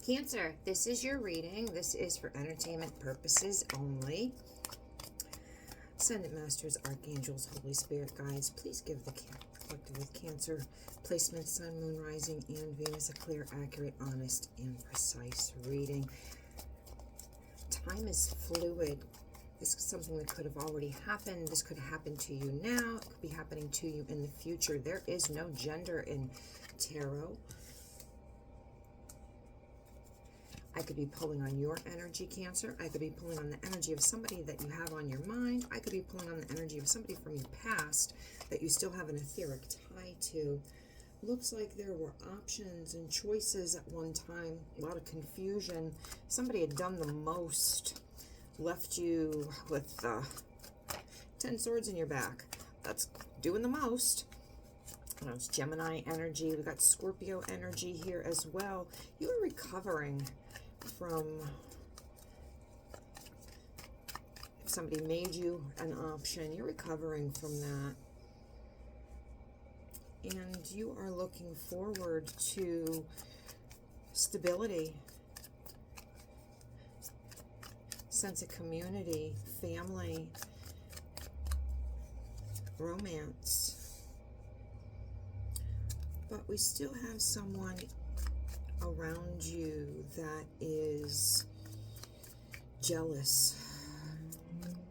Cancer, this is your reading. This is for entertainment purposes only. Ascendant Masters, Archangels, Holy Spirit guides, please give the collective with Cancer placement, Sun, Moon, Rising, and Venus a clear, accurate, honest, and precise reading. Time is fluid. This is something that could have already happened. This could happen to you now. It could be happening to you in the future. There is no gender in tarot. I could be pulling on your energy, Cancer. I could be pulling on the energy of somebody that you have on your mind. I could be pulling on the energy of somebody from your past that you still have an etheric tie to. Looks like there were options and choices at one time. A lot of confusion. Somebody had done the most. Left you with 10 swords in your back. That's doing the most. It's Gemini energy. We got Scorpio energy here as well. You are recovering from if somebody made you an option. You're recovering from that. And you are looking forward to stability, sense of community, family, romance. But we still have someone around you that is jealous.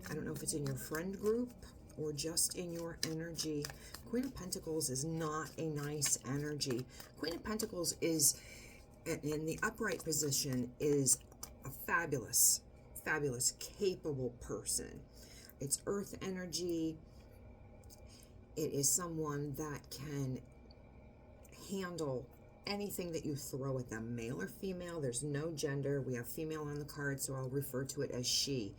I don't know if it's in your friend group or just in your energy. Queen of Pentacles is not a nice energy. Queen of Pentacles is, in the upright position, is a fabulous, capable person. It's earth energy. It is someone that can handle anything that you throw at them, male or female. There's no gender. We have female on the card, so I'll refer to it as she.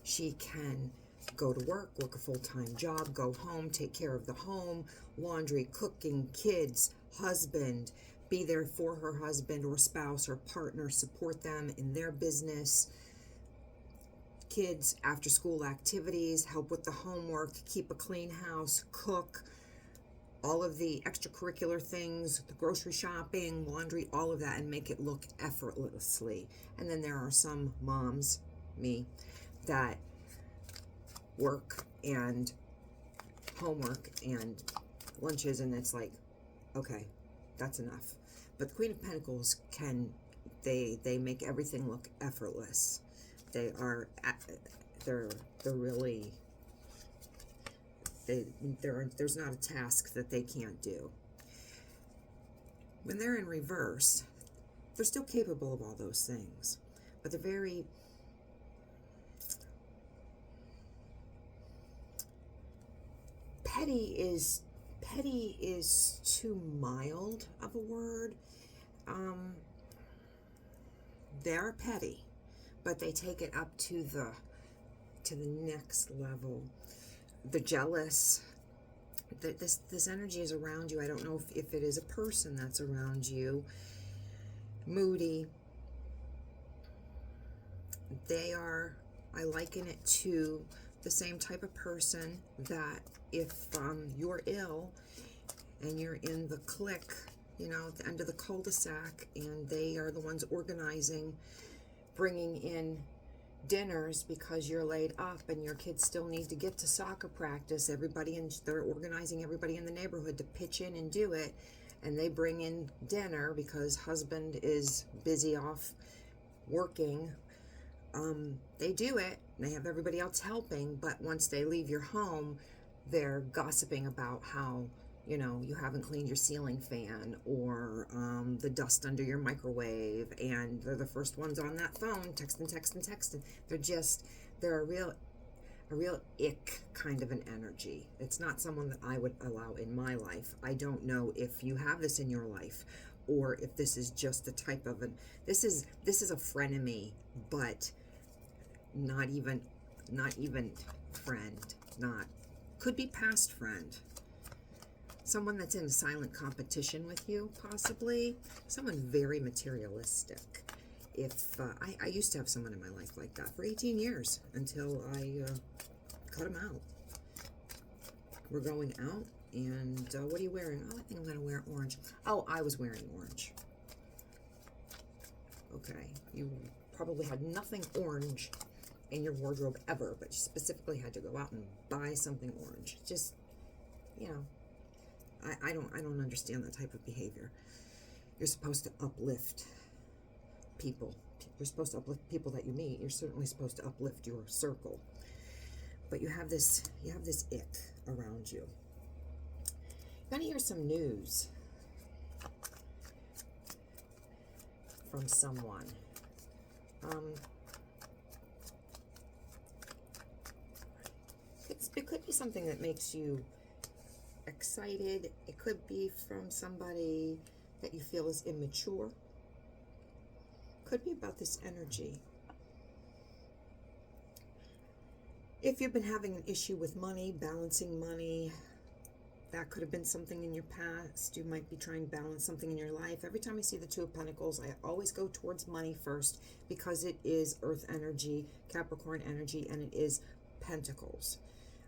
She can go to work a full-time job, go home, take care of the home, laundry, cooking, kids, husband, be there for her husband or spouse or partner, support them in their business, kids, after-school activities, help with the homework, keep a clean house, cook, all of the extracurricular things, the grocery shopping, laundry, all of that, and make it look effortlessly. And then there are some moms, me, that work and homework and lunches, and it's like, okay, that's enough. But the Queen of Pentacles they make everything look effortless. They're really, there's not a task that they can't do. When they're in reverse, they're still capable of all those things, but they're very petty is too mild of a word. They're petty, but they take it up to the next level. The jealous, this energy is around you. I don't know if it is a person that's around you. Moody. I liken it to the same type of person that if you're ill and you're in the clique, at the end of the cul-de-sac, and they are the ones organizing, bringing in dinners because you're laid up and your kids still need to get to soccer practice. They're organizing everybody in the neighborhood to pitch in and do it, and they bring in dinner because husband is busy off working. They do it, and they have everybody else helping, but once they leave your home, they're gossiping about how you haven't cleaned your ceiling fan, or the dust under your microwave, and they're the first ones on that phone, texting. They're a real ick kind of an energy. It's not someone that I would allow in my life. I don't know if you have this in your life, or if this is just the type of this is a frenemy, but not even friend, could be past friend. Someone that's in silent competition with you, possibly. Someone very materialistic. I used to have someone in my life like that for 18 years until I cut him out. We're going out, and what are you wearing? Oh, I think I'm going to wear orange. Oh, I was wearing orange. Okay, you probably had nothing orange in your wardrobe ever, but you specifically had to go out and buy something orange. Just, you know, I don't understand that type of behavior. You're supposed to uplift people. You're supposed to uplift people that you meet. You're certainly supposed to uplift your circle. But you have this ick around you. You're gonna hear some news from someone. It could be something that makes you excited. It could be from somebody that you feel is immature. Could be about this energy. If you've been having an issue with money, balancing money, that could have been something in your past. You might be trying to balance something in your life. Every time I see the Two of Pentacles, I always go towards money first because it is Earth energy, Capricorn energy, and it is Pentacles.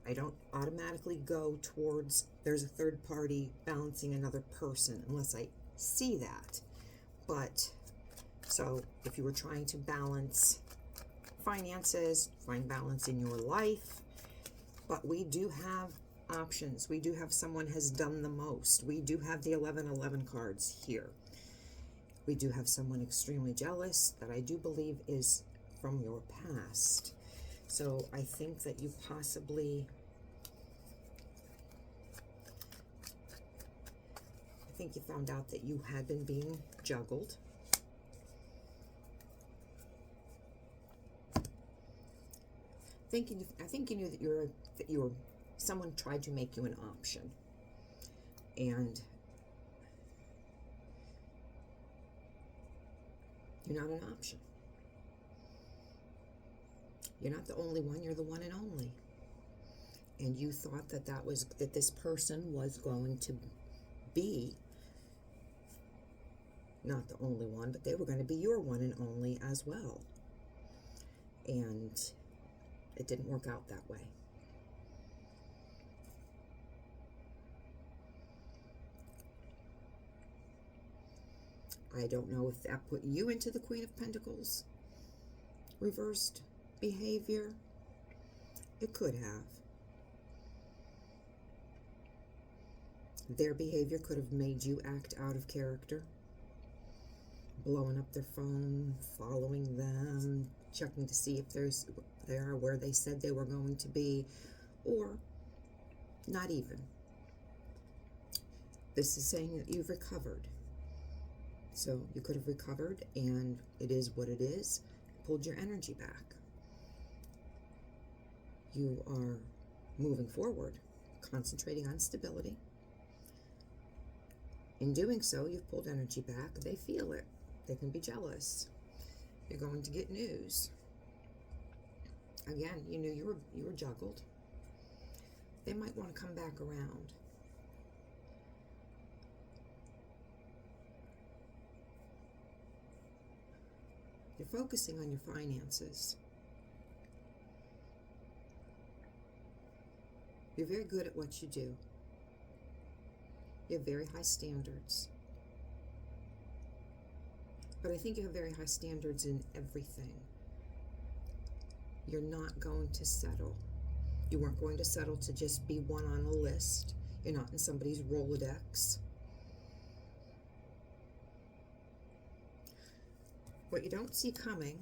I don't automatically go towards there's a third party balancing another person unless I see that. But, so if you were trying to balance finances, find balance in your life, but we do have options. We do have someone has done the most. We do have the 1111 cards here. We do have someone extremely jealous that I do believe is from your past. So I think that you possibly, I think you found out that you had been being juggled. I think you knew that you were someone tried to make you an option, and you're not an option. You're not the only one, you're the one and only. And you thought that this person was going to be not the only one, but they were going to be your one and only as well. And it didn't work out that way. I don't know if that put you into the Queen of Pentacles reversed behavior. It could have. Their behavior could have made you act out of character, blowing up their phone, following them, checking to see if they are where they said they were going to be, or not even. This is saying that you've recovered. So you could have recovered, and it is what it is. Pulled your energy back. You are moving forward, concentrating on stability. In doing so, you've pulled energy back. They feel it. They can be jealous. You're going to get news. Again, you knew you were juggled. They might want to come back around. You're focusing on your finances. You're very good at what you do. You have very high standards. But I think you have very high standards in everything. You're not going to settle. You weren't going to settle to just be one on a list. You're not in somebody's Rolodex. What you don't see coming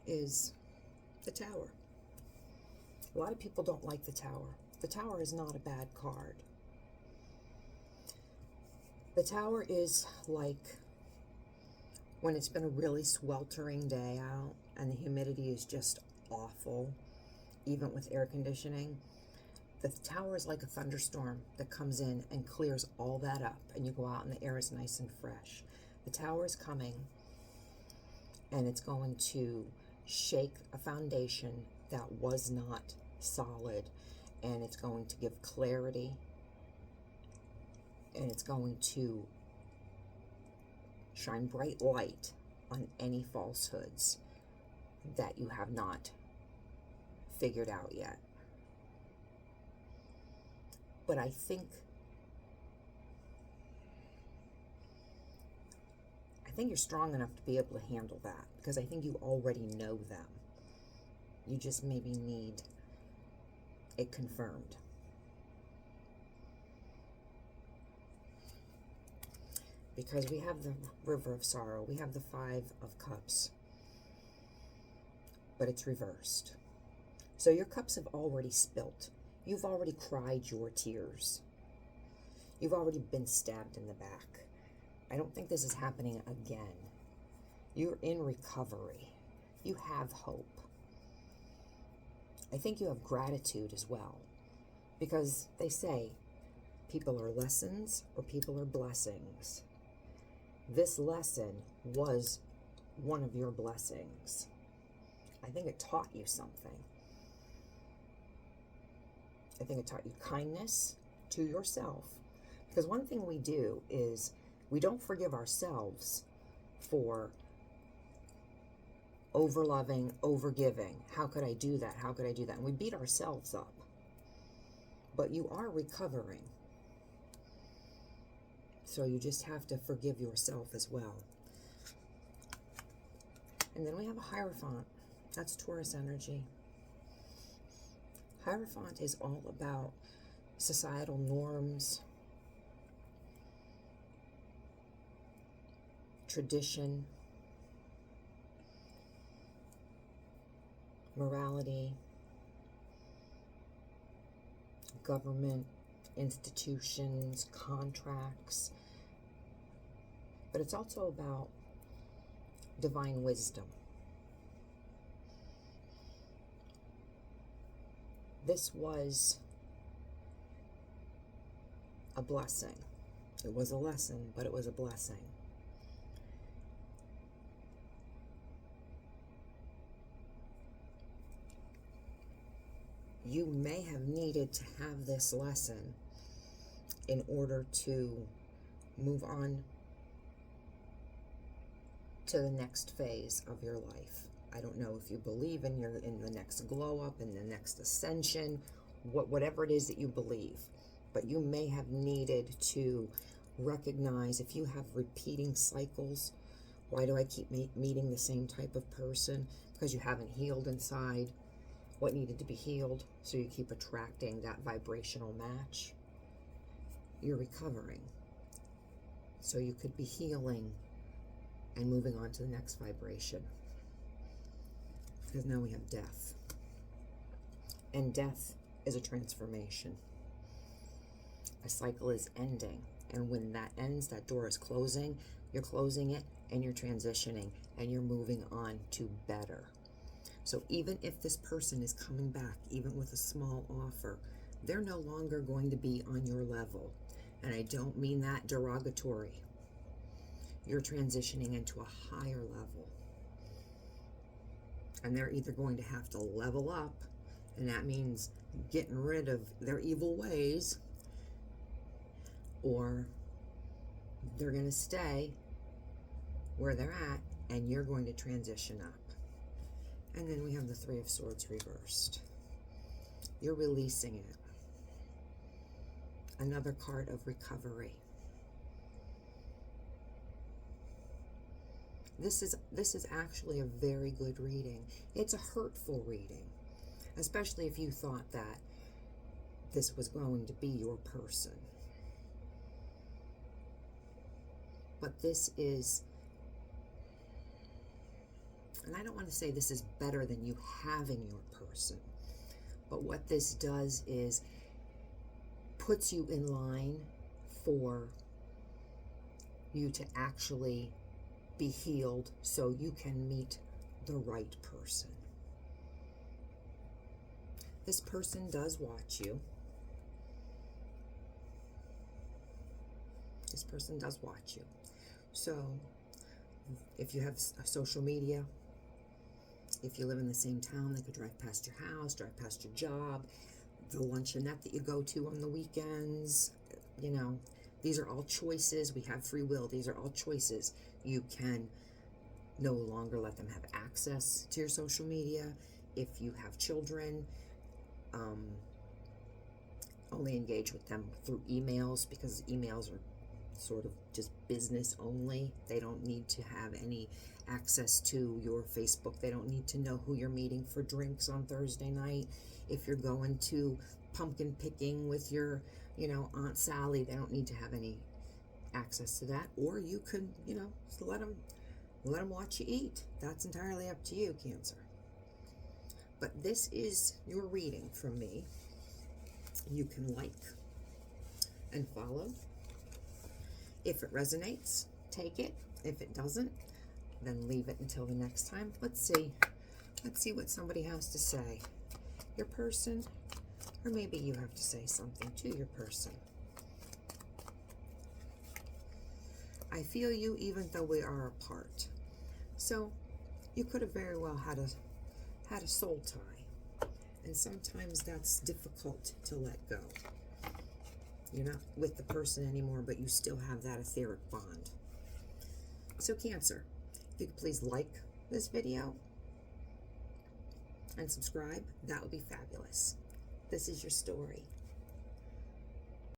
is the Tower. A lot of people don't like the Tower. The Tower is not a bad card. The Tower is like when it's been a really sweltering day out and the humidity is just awful, even with air conditioning. The Tower is like a thunderstorm that comes in and clears all that up, and you go out and the air is nice and fresh. The Tower is coming, and it's going to shake a foundation that was not solid, and it's going to give clarity, and it's going to shine bright light on any falsehoods that you have not figured out yet. But I I think you're strong enough to be able to handle that, because I think you already know them. You just maybe need it confirmed. Because we have the River of Sorrow, we have the Five of Cups, but it's reversed. So your cups have already spilt. You've already cried your tears. You've already been stabbed in the back. I don't think this is happening again. You're in recovery. You have hope. I think you have gratitude as well, because they say people are lessons or people are blessings. This lesson was one of your blessings. I think it taught you something. I think it taught you kindness to yourself. Because one thing we do is we don't forgive ourselves for over-loving, over-giving. How could I do that? How could I do that? And we beat ourselves up. But you are recovering. So you just have to forgive yourself as well. And then we have a Hierophant. That's Taurus energy. Hierophant is all about societal norms, tradition, morality, government, institutions, contracts. But it's also about divine wisdom. This was a blessing. It was a lesson, but it was a blessing. You may have needed to have this lesson in order to move on to the next phase of your life. I don't know if you believe in the next glow up, in the next ascension, whatever it is that you believe, but you may have needed to recognize if you have repeating cycles. Why do I keep meeting the same type of person? Because you haven't healed inside what needed to be healed, so you keep attracting that vibrational match. You're recovering, so you could be healing and moving on to the next vibration. Because now we have death. And death is a transformation. A cycle is ending. And when that ends, that door is closing, you're closing it and you're transitioning and you're moving on to better. So even if this person is coming back, even with a small offer, they're no longer going to be on your level. And I don't mean that derogatory. You're transitioning into a higher level. And they're either going to have to level up, and that means getting rid of their evil ways, or they're going to stay where they're at, and you're going to transition up. And then we have the Three of Swords reversed. You're releasing it. Another card of recovery. This is actually a very good reading. It's a hurtful reading, especially if you thought that this was going to be your person. But this is, and I don't want to say this is better than you having your person, but what this does is puts you in line for you to actually be healed so you can meet the right person. This person does watch you. This person does watch you. So if you have social media, if you live in the same town, they could drive past your house, drive past your job, the luncheonette that you go to on the weekends. You know, these are all choices. We have free will. These are all choices. You can no longer let them have access to your social media. If you have children, only engage with them through emails, because emails are sort of just business only. They don't need to have any access to your Facebook. They don't need to know who you're meeting for drinks on Thursday night. If you're going to pumpkin picking with your, Aunt Sally, they don't need to have any access to that. Or you could, just let them watch you eat. That's entirely up to you, Cancer. But this is your reading from me. You can like and follow. If it resonates, take it. If it doesn't, then leave it until the next time. Let's see what somebody has to say. Your person, or maybe you have to say something to your person. I feel you even though we are apart. So you could have very well had a soul tie. And sometimes that's difficult to let go. You're not with the person anymore, but you still have that etheric bond. So Cancer, if you could please like this video and subscribe, that would be fabulous. This is your story.